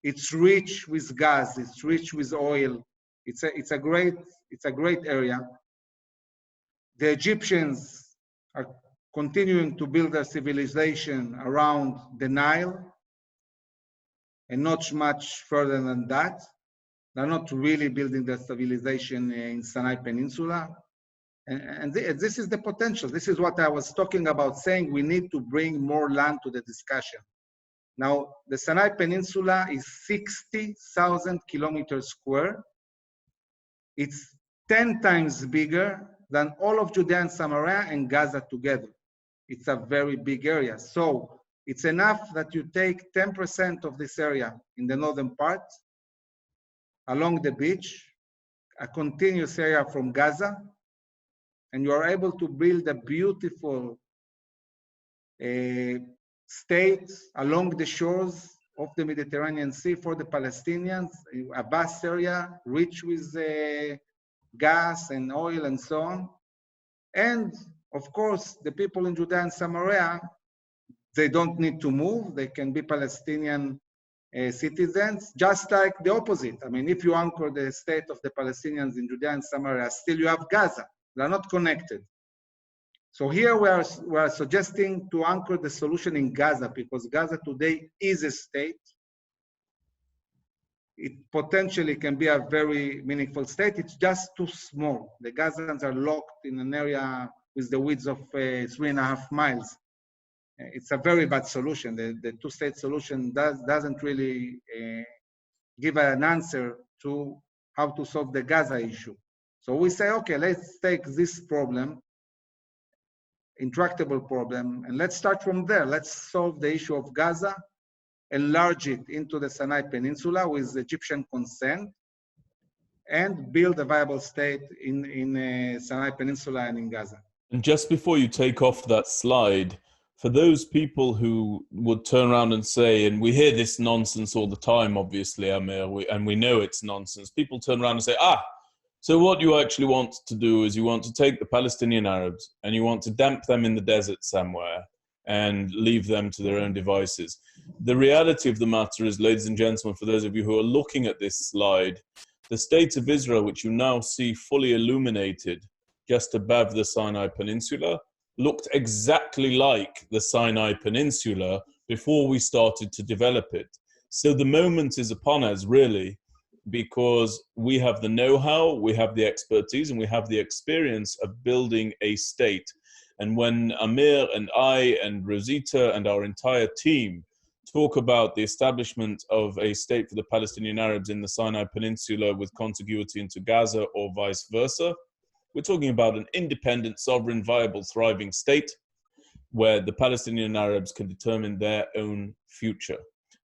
It's rich with gas, it's rich with oil. It's a great area. The Egyptians are continuing to build their civilization around the Nile and not much further than that. They're not really building their civilization in Sinai Peninsula. And this is the potential. This is what I was talking about, saying we need to bring more land to the discussion. Now, the Sinai Peninsula is 60,000 kilometers square. It's 10 times bigger than all of Judea and Samaria and Gaza together. It's a very big area. So it's enough that you take 10% of this area in the northern part, along the beach, a continuous area from Gaza, and you are able to build a beautiful state along the shores of the Mediterranean Sea for the Palestinians, a vast area rich with gas and oil and so on. And of course, the people in Judea and Samaria, they don't need to move. They can be Palestinian citizens, just like the opposite. I mean, if you anchor the state of the Palestinians in Judea and Samaria, still you have Gaza. They're not connected. So here we are suggesting to anchor the solution in Gaza, because Gaza today is a state. It potentially can be a very meaningful state. It's just too small. The Gazans are locked in an area with the width of 3.5 miles. It's a very bad solution. The two-state solution doesn't really give an answer to how to solve the Gaza issue. So we say, okay, let's take this problem, intractable problem, and let's start from there. Let's solve the issue of Gaza, enlarge it into the Sinai Peninsula with Egyptian consent, and build a viable state in Sinai Peninsula and in Gaza. And just before you take off that slide, for those people who would turn around and say, and we hear this nonsense all the time, obviously, Amir, and we know it's nonsense. People turn around and say, so what you actually want to do is you want to take the Palestinian Arabs and you want to dump them in the desert somewhere and leave them to their own devices. The reality of the matter is, ladies and gentlemen, for those of you who are looking at this slide, the state of Israel, which you now see fully illuminated just above the Sinai Peninsula, looked exactly like the Sinai Peninsula before we started to develop it. So the moment is upon us, really, because we have the know-how, we have the expertise, and we have the experience of building a state. And when Amir and I and Rosita and our entire team talk about the establishment of a state for the Palestinian Arabs in the Sinai Peninsula with contiguity into Gaza or vice versa, we're talking about an independent, sovereign, viable, thriving state where the Palestinian Arabs can determine their own future.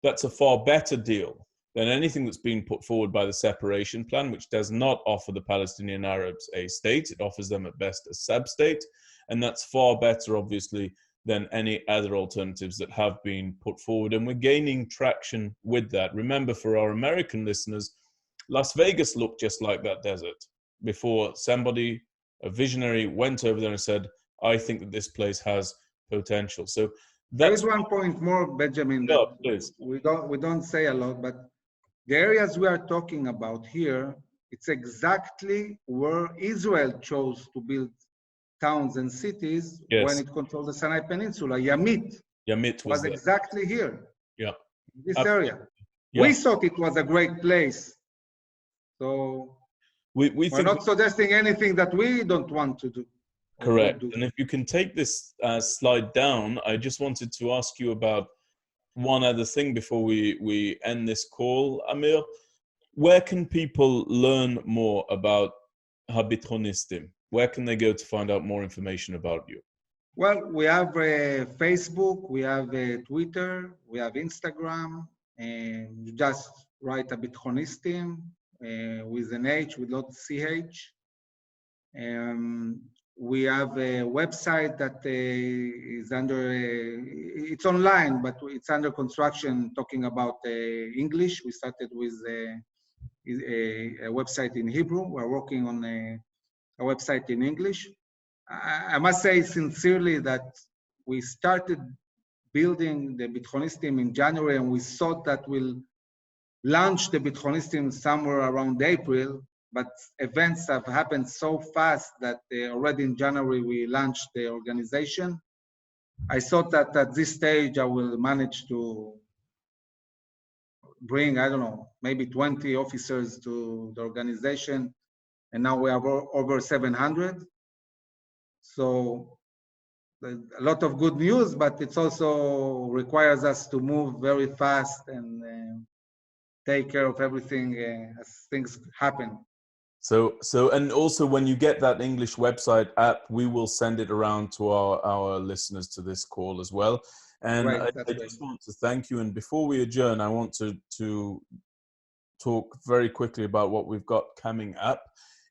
That's a far better deal than anything that's being put forward by the separation plan, which does not offer the Palestinian Arabs a state. It offers them at best a sub-state. And that's far better, obviously, than any other alternatives that have been put forward. And we're gaining traction with that. Remember, for our American listeners, Las Vegas looked just like that desert before somebody, a visionary, went over there and said, I think that this place has potential. So there is one point more, Benjamin, that we don't say a lot, but the areas we are talking about here, it's exactly where Israel chose to build towns and cities when it controlled the Sinai Peninsula. Yamit was exactly here. Yeah. This area. Yeah. We thought it was a great place. So we're not suggesting anything that we don't want to do. Correct. And if you can take this slide down, I just wanted to ask you about one other thing before we end this call, Amir. Where can people learn more about HABITHONISTIM? Where can they go to find out more information about you? Well, we have Facebook, we have Twitter, we have Instagram, and you just write HABITHONISTIM with an H, with not CH. We have a website that is under, it's online, but it's under construction, talking about English. We started with a website in Hebrew. We're working on a website in English. I must say sincerely that we started building the HABITHONISTIM in January, and we thought that we'll launch the HABITHONISTIM somewhere around April, but events have happened so fast that already in January we launched the organization. I thought that at this stage I will manage to bring, I don't know, maybe 20 officers to the organization, and now we have over 700. So a lot of good news, but it also requires us to move very fast and take care of everything as things happen. So, and also when you get that English website app, we will send it around to our listeners to this call as well. And I just want to thank you. And before we adjourn, I want to talk very quickly about what we've got coming up.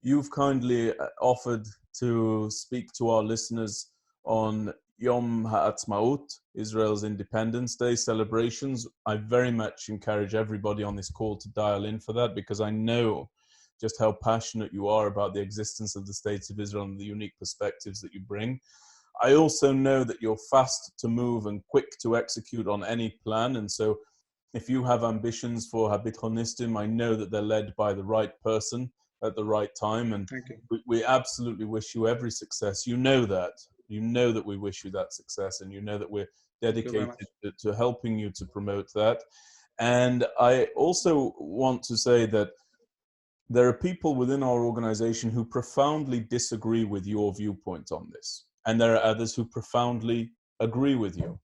You've kindly offered to speak to our listeners on Yom HaAtzmaut, Israel's Independence Day celebrations. I very much encourage everybody on this call to dial in for that, because I know just how passionate you are about the existence of the State of Israel and the unique perspectives that you bring. I also know that you're fast to move and quick to execute on any plan. And so if you have ambitions for HABITHONISTIM, I know that they're led by the right person at the right time. And we absolutely wish you every success. You know that. You know that we wish you that success, and you know that we're dedicated to helping you to promote that. And I also want to say that there are people within our organization who profoundly disagree with your viewpoint on this. And there are others who profoundly agree with you.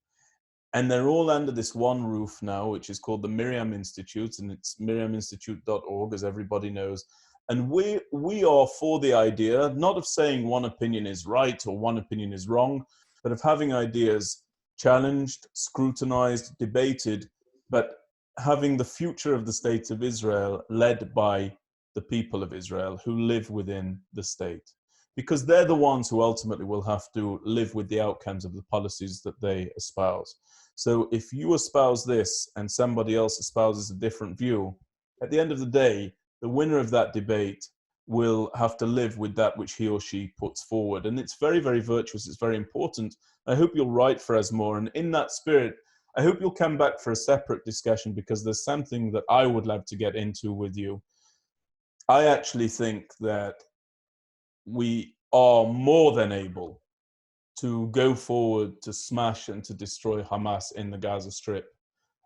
And they're all under this one roof now, which is called the Miriam Institute, and it's miriaminstitute.org, as everybody knows. And we are for the idea, not of saying one opinion is right or one opinion is wrong, but of having ideas challenged, scrutinized, debated, but having the future of the State of Israel led by the people of Israel who live within the state. Because they're the ones who ultimately will have to live with the outcomes of the policies that they espouse. So if you espouse this and somebody else espouses a different view, at the end of the day, the winner of that debate will have to live with that which he or she puts forward. And it's very, very virtuous. It's very important. I hope you'll write for us more. And in that spirit, I hope you'll come back for a separate discussion, because there's something that I would love to get into with you. I actually think that we are more than able to go forward to smash and to destroy Hamas in the Gaza Strip.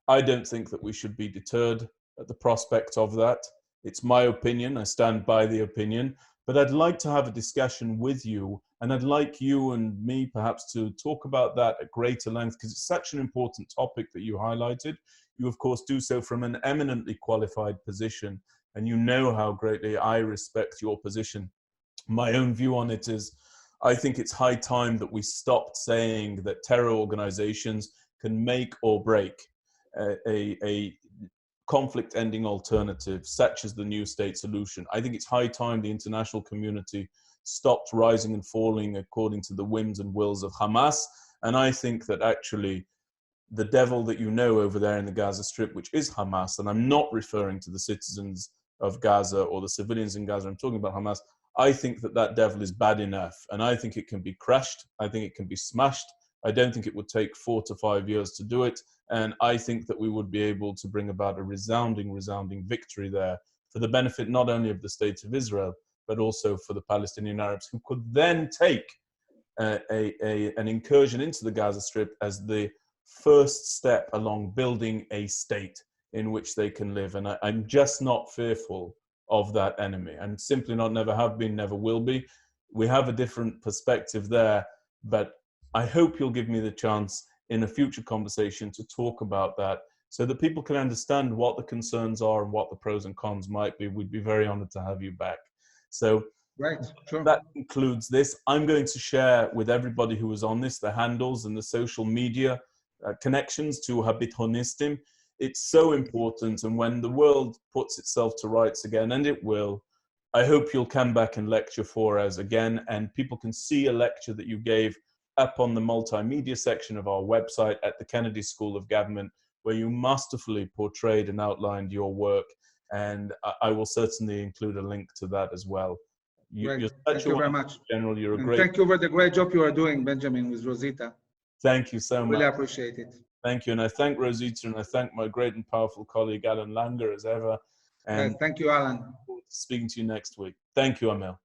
I don't think that we should be deterred at the prospect of that. It's my opinion. I stand by the opinion. But I'd like to have a discussion with you, and I'd like you and me perhaps to talk about that at greater length, because it's such an important topic that you highlighted. You, of course, do so from an eminently qualified position, and you know how greatly I respect your position. My own view on it is, I think it's high time that we stopped saying that terror organizations can make or break a conflict-ending alternative, such as the New State solution. I think it's high time the international community stopped rising and falling according to the whims and wills of Hamas. And I think that actually the devil that you know over there in the Gaza Strip, which is Hamas, and I'm not referring to the citizens of Gaza or the civilians in Gaza, I'm talking about Hamas. I think that that devil is bad enough, and I think it can be crushed. I think it can be smashed. I don't think it would take 4 to 5 years to do it. And I think that we would be able to bring about a resounding victory there for the benefit not only of the state of Israel, but also for the Palestinian Arabs, who could then take an incursion into the Gaza Strip as the first step along building a state in which they can live. And I'm just not fearful of that enemy. I'm simply not, never have been, never will be. We have a different perspective there, but I hope you'll give me the chance in a future conversation to talk about that so that people can understand what the concerns are and what the pros and cons might be. We'd be very honored to have you back. So Right, sure. that concludes this. I'm going to share with everybody who was on this the handles and the social media connections to HABITHONISTIM. It's so important, and when the world puts itself to rights again, and it will, I hope you'll come back and lecture for us again, and people can see a lecture that you gave up on the multimedia section of our website at the Kennedy School of Government, where you masterfully portrayed and outlined your work, and I will certainly include a link to that as well. Great. You're Thank you very much. General. You're a And great. thank you for the great job you are doing, Benjamin, with Rosita. Thank you so much. Really appreciate it. Thank you, and I thank Rosita, and I thank my great and powerful colleague Alan Langer as ever. And Thank you, Alan. speaking to you next week. Thank you, Amir.